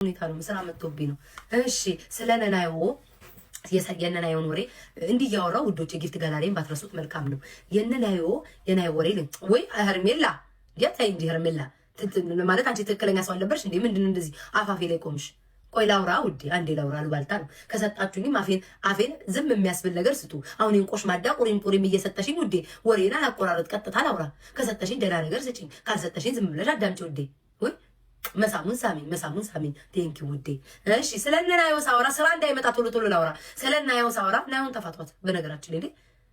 ሁኔታ ነው ስራ መጥቶብኝ ነው። እሺ ስለነናዮ የነናዮን ወሬ እንዲህ ያወራው ውዶች ጊፍት ጋላሪን ባትረሱት መልካም ነው። የነናዮ ወሬ ወይ ሄርሜላ ያታይ እንጂ ሄርሜላ ማለት አንቺ ትክክለኛ ሰው አልነበርሽ እንዴ? ምንድነው እንደዚህ አፋፌ ላይ ቆምሽ? ቆይ ላውራ ውዴ፣ አንዴ ላውራ። ልባልታ ነው ከሰጣችሁኝም አፌን ዝም የሚያስብል ነገር ስጡ። አሁን እንቆሽ ማዳ ቁሪም እየሰጠሽኝ ውዴ ወሬና አቆራረጥ ቀጥታ ላውራ። ከሰጠሽኝ ደህና ነገር ስጪኝ፣ ካልሰጠሽኝ ዝም ብለሽ አዳምጪ ውዴ። ወይ መሳሙን ሳሚኝ ቴንኪ ውዴ። እሺ ስለነናዮ ሳውራ ስራ እንዳይመጣ ቶሎ ላውራ። ስለናዮ ሳውራ ናዮን ተፋቷት። በነገራችን ላይ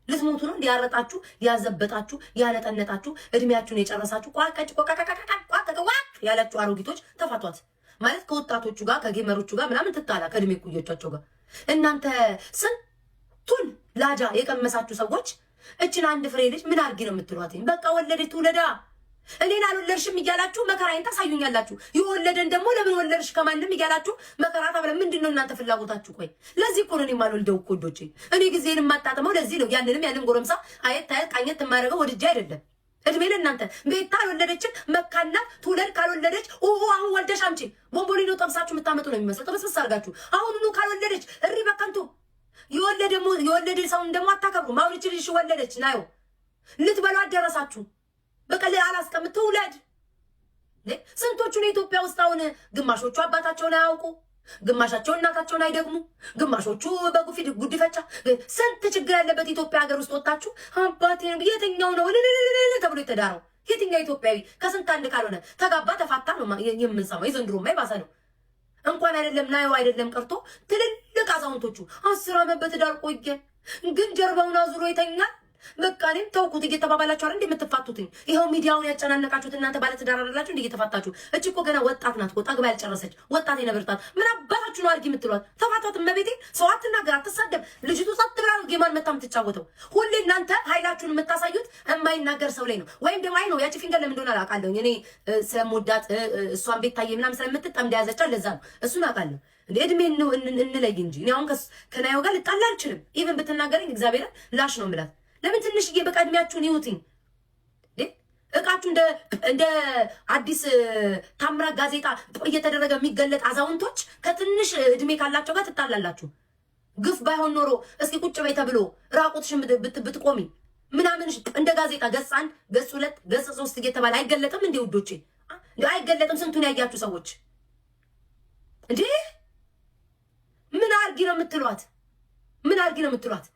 ልትሞቱ ነው እንዲያረጣችሁ ያዘበጣችሁ ያለጠነጣችሁ እድሜያችሁን የጨረሳችሁ ቋቀጭ ያላችሁ አሮጊቶች ተፋቷት። ማለት ከወጣቶቹ ጋር ከጌመሮቹ ጋር ምናምን ትጣላ ከእድሜ ኩዮቻቸው ጋር። እናንተ ስንቱን ላጃ የቀመሳችሁ ሰዎች እችን አንድ ፍሬ ልጅ ምን አርጊ ነው የምትሏት? በቃ ወለደች ትውለዳ እኔን አልወለድሽም እያላችሁ መከራዬን ታሳዩኛላችሁ። የወለደን ደግሞ ለምን ወለድሽ ከማንም እያላችሁ መከራ ታብለ። ምንድነው እናንተ ፍላጎታችሁ? ቆይ ለዚህ እኮ ነው እኔ የማልወልደው እኮ ወዶቼ። እኔ ጊዜን የማጣጥመው ለዚህ ነው። ያንን ጎረምሳ አየት ቃኘት የማደርገው ወድጄ አይደለም። እድሜ ለእናንተ ቤታ አልወለደችን መካና ትውለድ። ካልወለደች አሁን ወልደሽ አምጪ ቦምቦሊኖ ጠብሳችሁ የምታመጡ ነው የሚመስለው። ጠብስብስ አድርጋችሁ አሁኑኑ ካልወለደች እሪ በከንቱ። የወለደ ሰውን ደግሞ አታከብሩ። ማውልች ልጅ ወለደች ናዮ ልትበሉ አደረሳችሁ። በቃ አላስቀምጥ ትውለድ። ስንቶቹን የኢትዮጵያ ውስጥ አሁን ግማሾቹ አባታቸውን አያውቁ፣ ግማሻቸው እናታቸውን አይደግሙ፣ ግማሾቹ በጉፊት ጉዲፈቻ። ስንት ችግር ያለበት ኢትዮጵያ ሀገር ውስጥ ወጣችሁ አባቴን የትኛው ነው ተብሎ የተዳረው? የትኛው ኢትዮጵያዊ ከስንት አንድ ካልሆነ ተጋባ ተፋታ ነው የምንሰማው። የዘንድሮማ የባሰ ነው። እንኳን አይደለም ናዮ አይደለም ቀርቶ ትልልቅ አዛውንቶቹ 10 ዓመት በትዳር ቆየ፣ ግን ጀርባውን አዙሮ ይተኛል። በቃ እኔም ተውኩት እየተባባላችሁ አይደል እንደምትፋቱትኝ? ይሄው ሚዲያውን ያጨናነቃችሁት እናንተ ባለትዳር አይደላችሁ እንዴ እየተፋታችሁ? እቺ እኮ ገና ወጣት ናት፣ ጠግባ ያልጨረሰች ወጣት የነበርታት ምን አባታችሁ ነው አድርጊ የምትሏት? ተፋቷት። እመቤቴ ሰው አትናገር፣ አትሳደብ። ልጅቱ ጸጥ ብላ ነው ጌማን መታ የምትጫወተው። ሁሌ እናንተ ኃይላችሁን የምታሳዩት የማይናገር ሰው ላይ ነው። ወይም ደግሞ አይ ነው ያቺ ፊንገር ለምን እንደሆነ አውቃለሁ እኔ ስለምወዳት እሷን ቤት ታየ ምናምን ስለምትጠም እንደያዘቻት ለዛ ነው። እሱን አውቃለሁ። እድሜን ነው እንለይ እንጂ እኔ አሁን ከናዮ ጋር ልጣላ አልችልም። ኢቭን ብትናገረኝ እግዚአብሔርን ላሽ ነው የምላት። ለምን ትንሽዬ በቃ እድሜያችሁን ይውትኝ እቃችሁ እንደ አዲስ ታምራት ጋዜጣ እየተደረገ የሚገለጥ አዛውንቶች ከትንሽ እድሜ ካላቸው ጋር ትጣላላችሁ። ግፍ ባይሆን ኖሮ እስኪ ቁጭ በይ ተብሎ ራቁትሽን ብትቆሚ ምናምን እንደ ጋዜጣ ገጽ 1 ገጽ 2 ገጽ 3 እየተባለ አይገለጥም እንዴ ውዶቼ? አይገለጥም? ስንቱን ያያችሁ ሰዎች እንዴ ምን አርጊ ነው የምትሏት? ምን አርጊ ነው የምትሏት?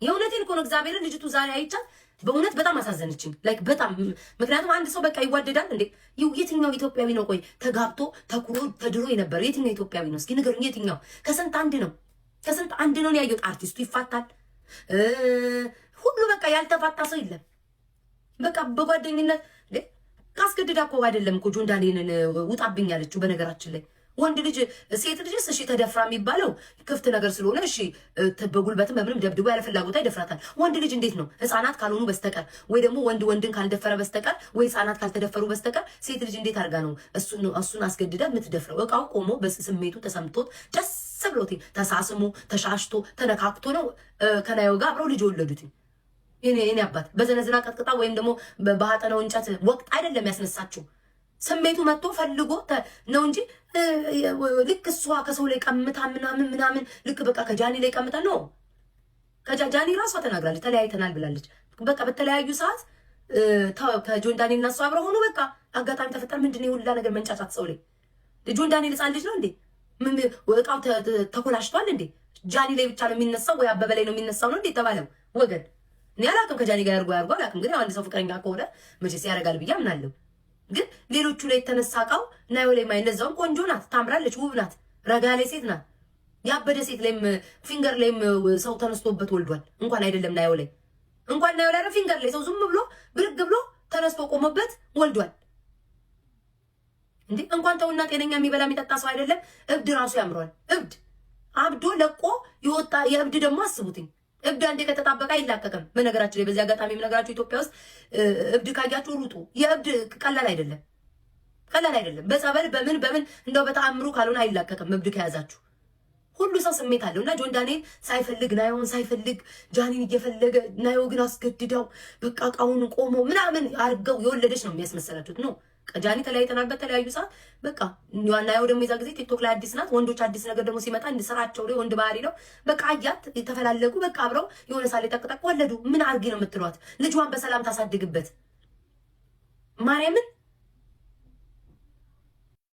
የእውነቴን እኮ ነው እግዚአብሔርን። ልጅቱ ዛሬ አይቻት በእውነት በጣም አሳዘነችኝ። ላይክ በጣም ምክንያቱም አንድ ሰው በቃ ይዋደዳል እንዴ? የትኛው ኢትዮጵያዊ ነው ቆይ ተጋብቶ ተኩሮ ተድሮ የነበረ የትኛው ኢትዮጵያዊ ነው? እስኪ ንገሩኝ። የትኛው? ከስንት አንድ ነው፣ ከስንት አንድ ነው ያየሁት። አርቲስቱ ይፋታል ሁሉ በቃ ያልተፋታ ሰው የለም። በቃ በጓደኝነት ካስገድዳ እኮ አይደለም እኮ ጆን ዳንኤልን ውጣብኝ ያለችው። በነገራችን ላይ ወንድ ልጅ ሴት ልጅስ እሺ ተደፍራ የሚባለው ክፍት ነገር ስለሆነ እሺ በጉልበትም በምንም ደብድቦ ያለ ፍላጎቷ ይደፍራታል። ወንድ ልጅ እንዴት ነው ህፃናት ካልሆኑ በስተቀር ወይ ደግሞ ወንድን ካልደፈረ በስተቀር ወይ ህፃናት ካልተደፈሩ በስተቀር ሴት ልጅ እንዴት አድርጋ ነው እሱን አስገድዳ የምትደፍረው? እቃው ቆሞ በስሜቱ ተሰምቶት ደስ ብሎት ተሳስሞ ተሻሽቶ ተነካክቶ ነው ከናዮ ጋር አብረው ልጅ ወለዱት። የኔ አባት በዘነዝና ቀጥቅጣ ወይም ደግሞ በሀጠነው እንጨት ወቅት አይደለም ያስነሳችው። ስሜቱ መጥቶ ፈልጎ ነው እንጂ ልክ እሷ ከሰው ላይ ቀምታ ምናምን ልክ በቃ ከጃኒ ላይ ቀምታ ነው። ጃኒ ራሷ ተናግራለች፣ ተለያይተናል ብላለች። በቃ በተለያዩ ሰዓት ከጆን ዳንኤል እና እሷ አብረው ሆኖ በቃ አጋጣሚ ተፈጠረ። ምንድነው የሁላ ነገር መንጫጫት? ሰው ላይ ጆን ዳንኤል ህፃን ልጅ ነው እንዴ? ምን እቃው ተኮላሽቷል እንዴ? ጃኒ ላይ ብቻ ነው የሚነሳው ወይ አበበ ላይ ነው የሚነሳው ነው እንዴ ተባለው? ወገን እኔ አላውቅም። ከጃኒ ጋር ያርጎ አላውቅም። ግን አንድ ሰው ፍቅረኛ ከሆነ መቼስ ያደርጋል ብዬ አምናለሁ። ግን ሌሎቹ ላይ የተነሳ እቃው ናዮ ላይ ማይነዛው ቆንጆ ናት፣ ታምራለች፣ ውብ ናት፣ ረጋ ላይ ሴት ናት። ያበደ ሴት ላይም ፊንገር ላይም ሰው ተነስቶበት ወልዷል። እንኳን አይደለም ናዮ ላይ ናዮ ላይ ፊንገር ላይ ሰው ዝም ብሎ ብርግ ብሎ ተነስቶ ቆሞበት ወልዷል። እንዴ እንኳን ተውና ጤነኛ የሚበላ የሚጠጣ ሰው አይደለም እብድ ራሱ ያምረዋል። እብድ አብዶ ለቆ ይወጣ። የእብድ ደግሞ አስቡትኝ። እብድ አንዴ ከተጣበቀ አይላቀቅም። በነገራችን ላይ በዚህ አጋጣሚ የምነግራችሁ ኢትዮጵያ ውስጥ እብድ ካያችሁ ሩጡ። የእብድ ቀላል አይደለም፣ ቀላል አይደለም። በጸበል በምን እንደው በተአምሩ ካልሆነ አይላቀቅም። እብድ ከያዛችሁ ሁሉ ሰው ስሜት አለው እና ጆን ዳንኤል ሳይፈልግ ናዮን ሳይፈልግ ጃኒን እየፈለገ ናዮ ግን አስገድዳው በቃ እቃውን ቆሞ ምናምን አርገው የወለደች ነው የሚያስመሰላችሁት ነው። ቀጃኒ ተለያይተናል በተለያዩ ሰዓት በቃ ናየው ደግሞ የዛ ጊዜ ቲክቶክ ላይ አዲስ ናት። ወንዶች አዲስ ነገር ደግሞ ሲመጣ እንድሰራቸው ላይ ወንድ ባህሪ ነው። በቃ አያት የተፈላለጉ በቃ አብረው የሆነ ሳለ ጠቅጠቅ ወለዱ። ምን አርጊ ነው የምትሏት? ልጇን በሰላም ታሳድግበት ማርያምን